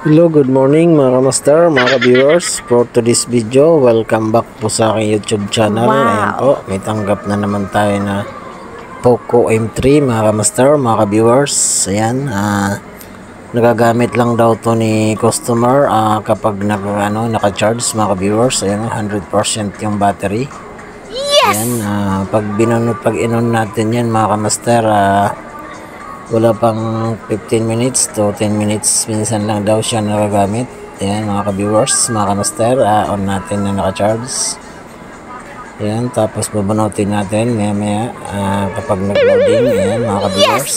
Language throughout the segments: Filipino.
Hello, good morning mga master, mga viewers. For today's video, welcome back po sa aking YouTube channel. Ayan po, Wow! may tanggap na naman tayo na Poco M3 mga master, mga viewers. Ayan, nagagamit lang daw to ni customer kapag naka-charge mga viewers. Ayan, 100% yung battery. Ayan, Yes! pag inon natin yan mga master, wala pang 15 minutes to 10 minutes minsan lang daw siya nagagamit. Ayan mga ka-viewers, mga ka-master, on natin na naka-charge. Ayan, tapos babanutin natin maya maya kapag nag-loading. Ayan mga ka-viewers,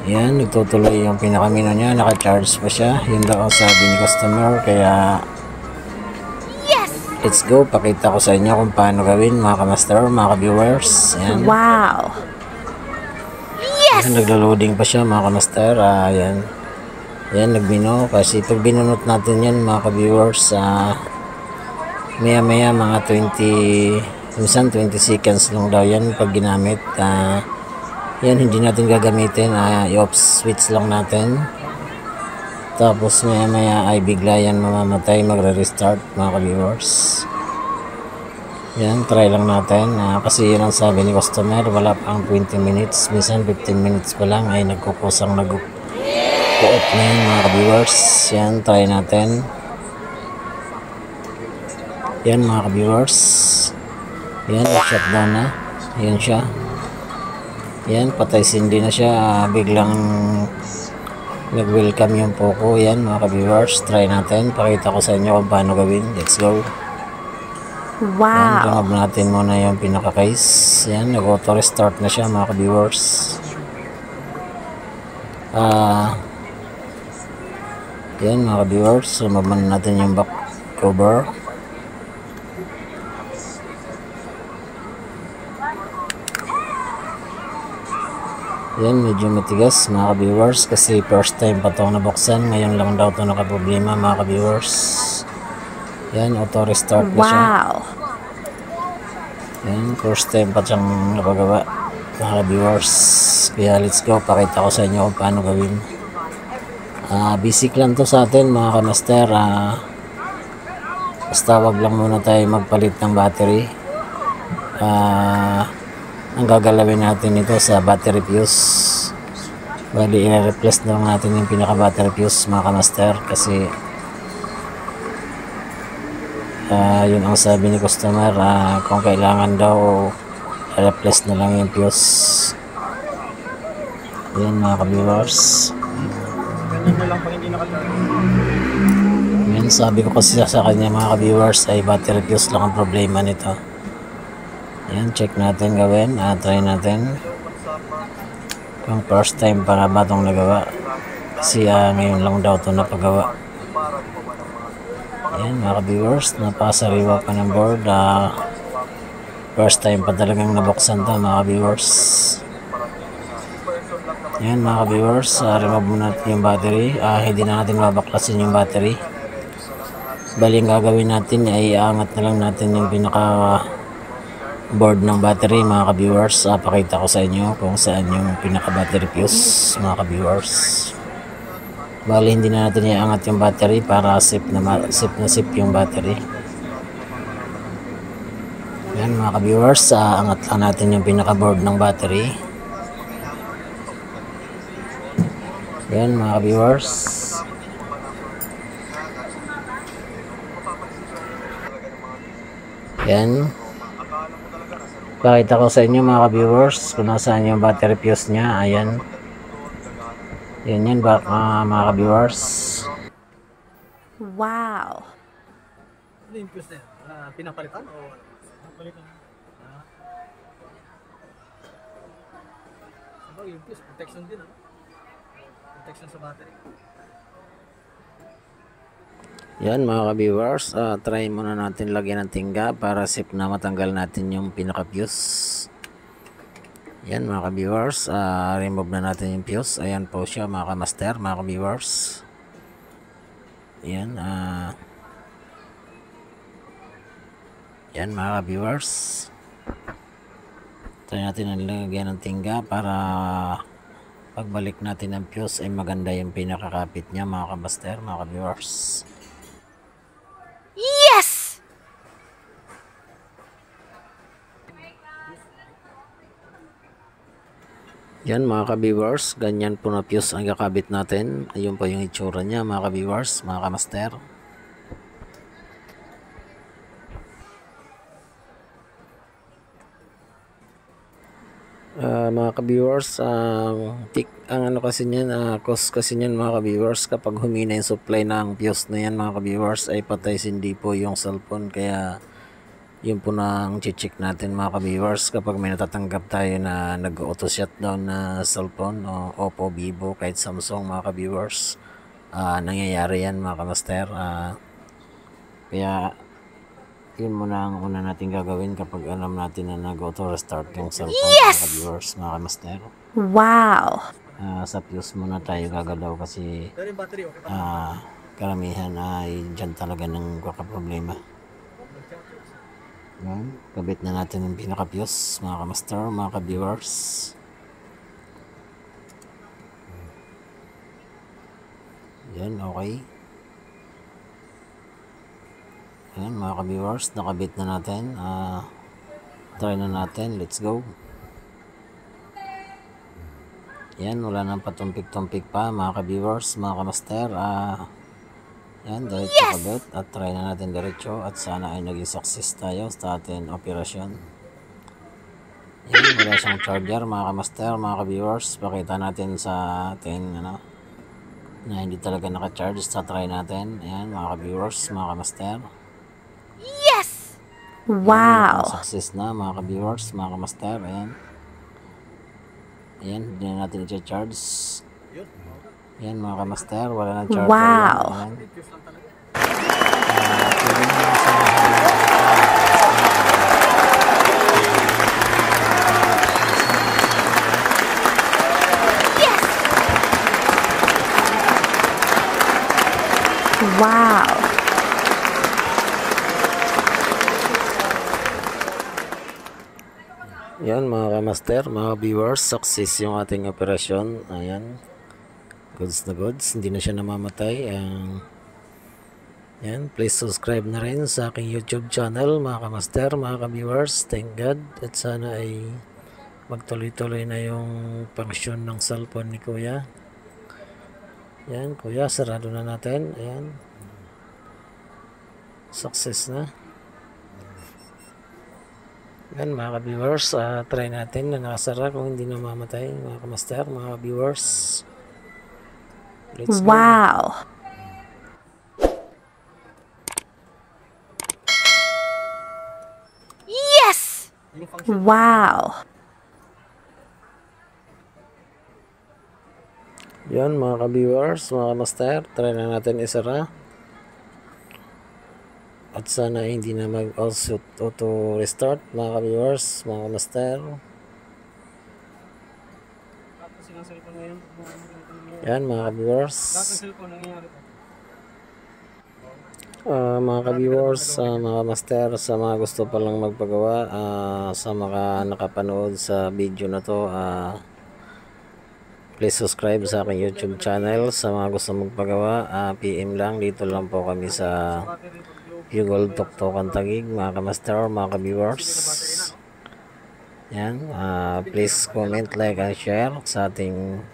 ayan, nagtutuloy yung pinakamino niya, naka-charge pa siya. Yun daw ang sabi ni customer, kaya Yes! let's go, pakita ko sa inyo kung paano gawin mga ka-master, mga ka-viewers. Ayan. Wow! Yes! Ayan, naglo-loading pa siya mga kamaster. Ayan. Ayan, nagbino. Kasi pag binunot natin yan mga ka-viewers, maya maya mga 20, minsan 20 seconds lang daw yan pag ginamit. Yan, hindi natin gagamitin. I-off switch lang natin. Tapos maya maya ay bigla yan mamamatay, magre-restart mga ka-viewers. Yan, try lang natin. Kasi yun ang sabi ni customer, wala pang 20 minutes. Minsan 15 minutes pa lang ay nagkukusang nag-off na yun mga ka-viewers. Yan, try natin. Yan mga ka-viewers. Yan, shutdown na. Yan siya. Yan, patay sindi na siya. Biglang nag-welcome yung Poco. Yan mga ka-viewers. Try natin. Pakita ko sa inyo kung paano gawin. Let's go. Yan, Wow! remove natin muna yung pinaka-case. Yan, nag-auto restart na siya mga ka-viewers. Yan mga ka-viewers, remove muna natin yung back cover. Yan, medyo matigas mga ka-viewers kasi first time pa itong nabuksan. Ngayon lang daw ito nakaproblema mga ka-viewers. Yan, auto restart na siya. Wow! Yan, first time pa siyang napagawa mga viewers. Kaya let's go, pakita ko sa inyo kung paano gawin. Basic lang to sa atin mga kamaster. Basta wag lang muna tayo magpalit ng battery. Ang gagalawin natin ito sa battery fuse. Bali, i-replace na lang natin yung pinaka battery fuse mga kamaster. Kasi yun ang sabi ni customer, kung kailangan daw i-replace na lang yung fuse. Yan mga ka-viewers. Yan, sabi ko kasi sa kanya mga ka-viewers ay battery fuse lang ang problema nito. Yan, check natin gawin. Try natin kung first time para ba itong nagawa, kasi ngayon lang daw ito napagawa. Yan mga ka-viewers, napasariwa pa ng board. First time pa talagang nabuksan to mga ka-viewers. Yan mga ka-viewers, remove muna natin yung battery. Hindi na natin babaklasin yung battery. Bali, ang gagawin natin ay iangat na lang natin yung pinaka board ng battery mga ka-viewers. Pakita ko sa inyo kung saan yung pinaka battery fuse mga ka-viewers. Bali, hindi na natin iangat yung battery para safe na safe yung battery. Yan mga ka-viewers, angat lang natin yung pinaka board ng battery. Yan mga ka-viewers. Yan. Pakita ko sa inyo mga ka-viewers kung nasaan yung battery fuse niya. Ayan. Yan baka mga ka-viewers. Wow! Ano yung fuse na yan? Pinapalitan o ano? Pinapalitan. Sabag yung fuse, protection din ano? Protection sa battery. Yan mga ka-viewers, try muna natin lagyan ng tingga para safe na matanggal natin yung pinaka-fuse. Yan mga ka-viewers, remove na natin yung fuse. Ayan po siya mga ka-master, mga ka-viewers. Yan, yan mga ka-viewers. Try natin ang lagyan ng tingga para pagbalik natin ng fuse ay maganda yung pinakakapit niya mga kamaster, mga ka-viewers. Yes! Yan mga ka-viewers, ganyan po na fuse ang kakabit natin. Ayun po yung itsura niya mga ka-viewers, mga kamaster. Mga ka-viewers, ang ano kasi niyan, cost kasi niyan mga ka-viewers, kapag humina yung supply ng fuse na yan mga ka-viewers ay patay sindi po yung cellphone. Kaya yun po na ang check natin mga ka-viewers kapag may natatanggap tayo na nag-auto shutdown na cellphone o Oppo, Vivo, kahit Samsung mga ka-viewers. Nangyayari yan mga kamaster. Kaya yun muna ang una natin gagawin kapag alam natin na nag-auto restart yung cellphone mga ka-viewers, mga kamaster. Wow! Sa fuse muna tayo gagalaw kasi Pero yung battery, okay pa? karamihan ay dyan talaga ng kakaproblema. Yan, kabit na natin yung pinaka-fuse mga kamaster, mga ka-viewers. Yan, okay. Yan mga ka-viewers, nakabit na natin. Try na natin, let's go. Yan, wala nang patumpik-tumpik pa mga ka-viewers, mga kamaster. Yan, diretso kabit at try na natin diretso at sana ay naging success tayo sa ating operasyon. Yan, wala siyang charger mga kamaster, mga ka-viewers. Pakita natin sa ating na hindi talaga naka-charge. Sa try natin. Yan mga ka-viewers, mga kamaster. Yes! Wow! Success na mga ka-viewers, mga kamaster. Ayan. Ayan, hindi na natin i-charge. Ayan mga kamaster, wala nang charger. Wow! Ayan. Fuse lang talaga. Wow! Yan mga kamaster, mga viewers, success yung ating operasyon. Ayan, goods na goods, hindi na siya namamatay. Yan, please subscribe na rin sa aking YouTube channel mga kamaster, mga ka-viewers. Thank God at sana ay magtuloy-tuloy na yung function ng cellphone ni Kuya. Yan, Kuya, sarado na natin. Ayan, success na. Yan mga ka-viewers, try natin na nakasara kung hindi namamatay mga kamaster, mga viewers. Let's go. Wow! Yes! Yung function. Wow! Yan mga ka-viewers, mga kamaster, try na natin isara. At sana hindi na mag-auto restart mga ka-viewers, mga kamaster. Tapos yung cellphone ngayon. Yan mga ka-viewers. Lahat ng cellphone nangyayari po. Mga ka-viewers, mga master, sa mga gusto palang magpagawa, sa mga nakapanood sa video na to, please subscribe sa aking YouTube channel. Sa mga gusto magpagawa, PM lang, dito lang po kami sa Yugol Toktokan Taguig, mga ka-master, mga ka-viewers. Yan, please comment, like, and share sa ating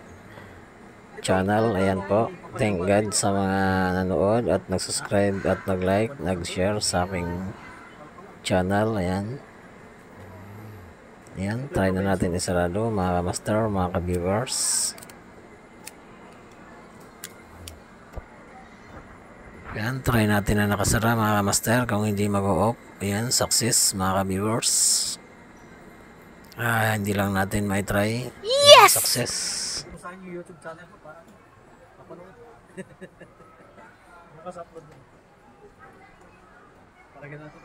channel. Ayan po, thank God sa mga nanood at nag-subscribe at nag-like, nag-share sa aking channel. Ayan, ayan, try na natin isarado mga ka-master, mga ka-viewers. Ayan, try natin na nakasara mga ka-master kung hindi mag-o-off. Ayan, success mga ka-viewers. Hindi lang natin may try. Yes! Success. Kumustahan yung YouTube channel ko para mapanood. Bukas upload mo. Talaga natin.